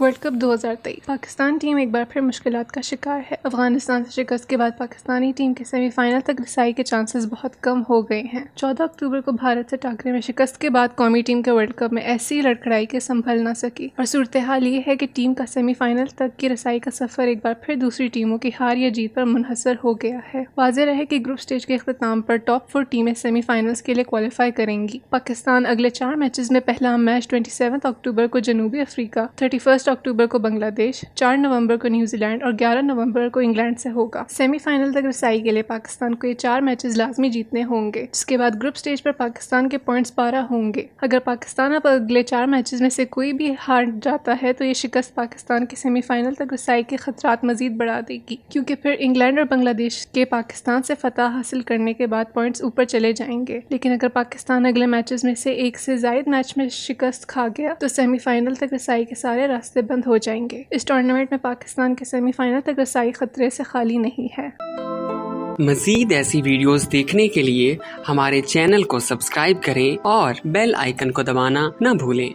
World cup 2023 Pakistan team ایک بار پھر مشکلات کا شکار ہے۔ افغانستان سے شکست کے بعد پاکستانی ٹیم کے سیمی فائنل تک رسائی کے چانسز بہت کم ہو گئے ہیں۔ 14 اکتوبر کو بھارت سے ٹاکرے میں شکست کے بعد قومی ٹیم کے ورلڈ کپ میں ایسی لڑکھڑائی کے سنبھل نہ سکی، اور صورتحال یہ ہے کہ ٹیم کا سیمی فائنل تک کی رسائی کا سفر ایک بار پھر دوسری ٹیموں کی ہار یا جیت پر منحصر ہو گیا ہے۔ واضح رہے کہ گروپ سٹیج کے اختتام پر ٹاپ 4 ٹیمیں سیمی فائنلز کے لیے کوالیفائی کریں گی۔ پاکستان اگلے 4 میچز میں پہلا میچ 27 اکتوبر کو جنوبی افریقہ، 31 اکتوبر کو بنگلہ دیش، 4 نومبر کو نیوزی لینڈ اور 11 نومبر کو انگلینڈ سے ہوگا۔ سیمی فائنل تک رسائی کے لیے پاکستان کو یہ 4 میچز لازمی جیتنے ہوں گے، جس کے بعد گروپ سٹیج پر پاکستان کے پوائنٹس 12 ہوں گے۔ اگر پاکستان اب اگلے 4 میچز میں سے کوئی بھی ہار جاتا ہے تو یہ شکست پاکستان کے سیمی فائنل تک رسائی کے خطرات مزید بڑھا دے گی، کیونکہ پھر انگلینڈ اور بنگلہ دیش کے پاکستان سے فتح حاصل کرنے کے بعد پوائنٹس اوپر چلے جائیں گے۔ لیکن اگر پاکستان اگلے میچز میں سے ایک سے زائد میچ میں شکست کھا گیا تو سیمی فائنل تک رسائی کے سارے راستے بند ہو جائیں گے۔ اس ٹورنامنٹ میں پاکستان کے سیمی فائنل تک رسائی خطرے سے خالی نہیں ہے۔ مزید ایسی ویڈیوز دیکھنے کے لیے ہمارے چینل کو سبسکرائب کریں اور بیل آئیکن کو دبانا نہ بھولیں۔